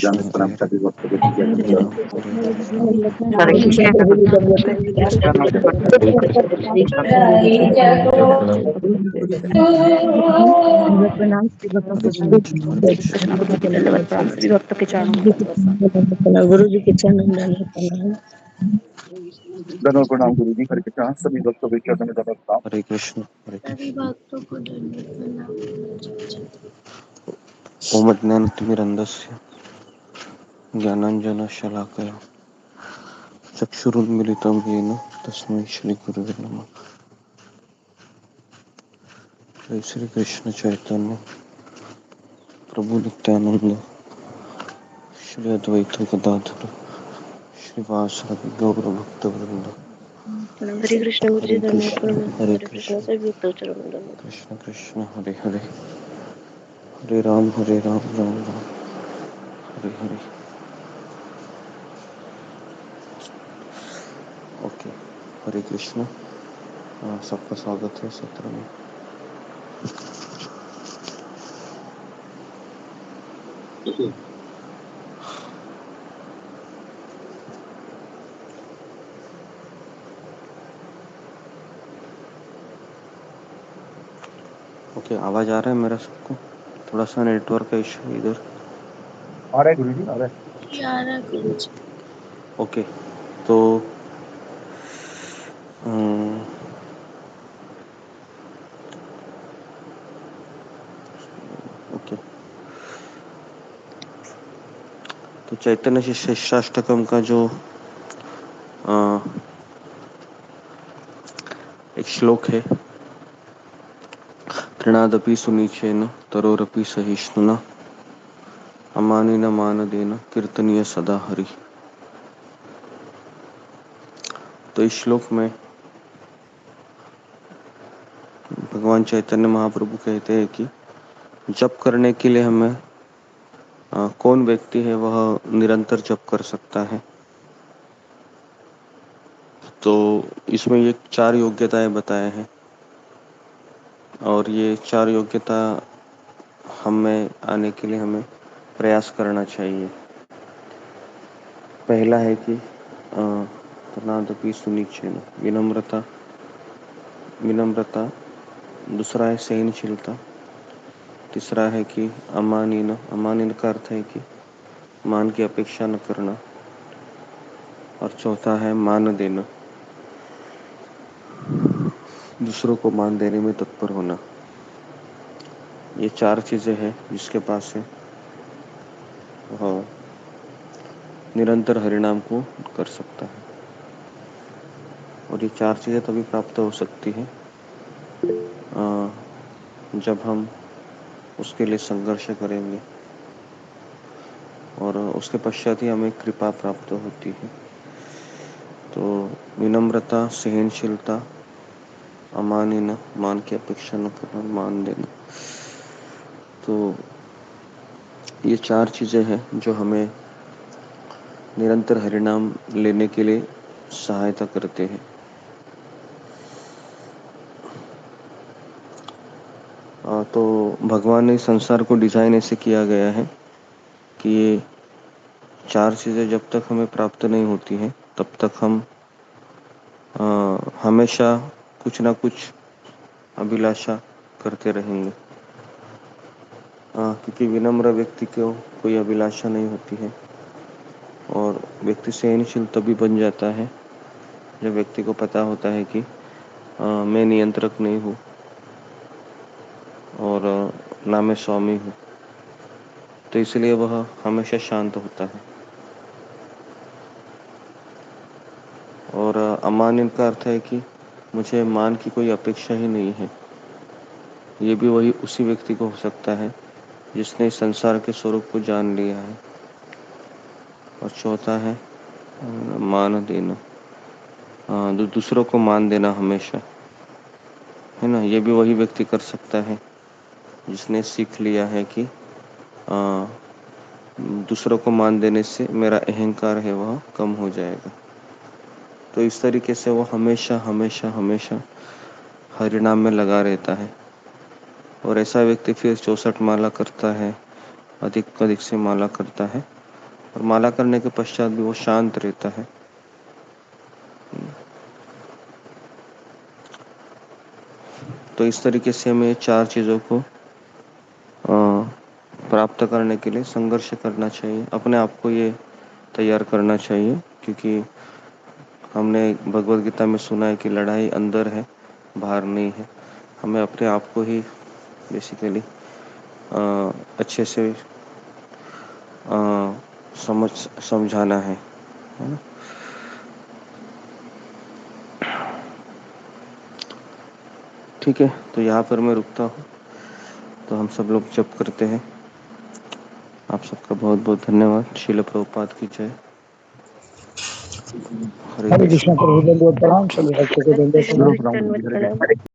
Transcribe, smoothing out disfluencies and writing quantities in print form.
कृष्ण हरे हरे हरे राम हरे राम हरे कृष्ण प्रणाम श्री हरे कृष्ण हरे कृष्ण भक्त के चरणों में दंडवत गुरु जी के चरण में दंडवत प्रणाम। धन्यवाद प्रणाम गुरु जी। हरे कृष्णा। सभी भक्तों के चरणों में दंडवत हरे कृष्ण हरे सभी कृष्ण। भक्तों को दंडवत प्रणाम। ओम ज्ञानतिमिरन्धस्य ज्ञानाञ्जनशलाकया चक्षुरुन्मिलितं येन तस्मै श्रीगुरुवे नमः। जय श्री कृष्ण चैतन्य प्रभु नित्यानंद श्री अद्वैत गदाधर श्रीवासदि गौर भक्त वृंद। हरे कृष्ण गुरु जी हरे धन्यवाद कृष्ण प्रणाम। हरे हरे कृष्ण कृष्ण सभी भक्तों के चरणों में दंडवत। कृष्ण कृष्ण हरे हरे हरे राम राम राम हरे हरे। ओके, हरे कृष्ण। सबका स्वागत है सत्र में। ओके, आवाज आ रहा है मेरा सबको? थोड़ा सा नेटवर्क का इशू है इधर। आ रहा है गुरु जी, आ रहा है। प्यारा गुरु जी। ओके, तो ओके, तो चैतन्य शिष्टाष्टकम का जो एक श्लोक है, तृणादपि सुनीचेन तरोरपि सहिष्णुना अमानिन मानदेन कीर्तनीय सदा हरि। तो इस श्लोक में भगवान चैतन्य महाप्रभु कहते हैं कि जप करने के लिए हमें कौन व्यक्ति है वह निरंतर जप कर सकता है। तो इसमें ये 4 योग्यताएं बताए हैं और ये 4 योग्यता हमें आने के लिए हमें प्रयास करना चाहिए। पहला है कि तनादपि सुनिचेन, विनम्रता। विनम्रता। दूसरा है सहनशीलता। तीसरा है कि अमानिन। अमानिन का अर्थ है कि मान की अपेक्षा न करना। और चौथा है मान देना, दूसरों को मान देने में तत्पर होना। ये 4 चीजें हैं जिसके पास है वह निरंतर हरिनाम को कर सकता है। और ये 4 चीजें तभी प्राप्त हो सकती है जब हम उसके लिए संघर्ष करेंगे और उसके पश्चात ही हमें कृपा प्राप्त होती है। तो विनम्रता, सहनशीलता, अमानिन, मान की अपेक्षा न करना, मान देना। तो ये 4 चीजें हैं जो हमें निरंतर हरिनाम लेने के लिए सहायता करते हैं। तो भगवान ने संसार को डिजाइन ऐसे किया गया है कि ये 4 चीजें जब तक हमें प्राप्त नहीं होती हैं तब तक हम हमेशा कुछ ना कुछ अभिलाषा करते रहेंगे। क्योंकि विनम्र व्यक्ति को कोई अभिलाषा नहीं होती है और व्यक्ति सहनशील तभी बन जाता है जब व्यक्ति को पता होता है कि मैं नियंत्रक नहीं हूँ और ना मैं स्वामी हूँ। तो इसलिए वह हमेशा शांत होता है। और अमान का अर्थ है कि मुझे मान की कोई अपेक्षा ही नहीं है। ये भी वही उसी व्यक्ति को हो सकता है जिसने संसार के स्वरूप को जान लिया है। और चौथा है मान देना, दूसरों को मान देना हमेशा, है ना। ये भी वही व्यक्ति कर सकता है जिसने सीख लिया है कि दूसरों को मान देने से मेरा अहंकार है वह कम हो जाएगा। तो इस तरीके से वो हमेशा हमेशा हमेशा हरिनाम में लगा रहता है। और ऐसा व्यक्ति फिर 64 माला करता है, अधिक से माला करता है और माला करने के पश्चात भी वो शांत रहता है। तो इस तरीके से हमें 4 चीज़ों को प्राप्त करने के लिए संघर्ष करना चाहिए, अपने आप को ये तैयार करना चाहिए, क्योंकि हमने भगवद गीता में सुना है कि लड़ाई अंदर है, बाहर नहीं है। हमें अपने आप को ही बेसिकली अच्छे से समझाना है ना। ठीक है, तो यहाँ पर मैं रुकता हूँ। तो हम सब लोग जप करते हैं। आप सबका बहुत बहुत धन्यवाद। श्रील प्रभुपाद की जय। हरे हरे कृष्ण। कृष्ण प्रभु दंडवत प्रणाम, सभी भक्तों को दंडवत गुरु प्रणाम। प्रणाम गुरु जी, हरे कृष्ण। प्रणाम।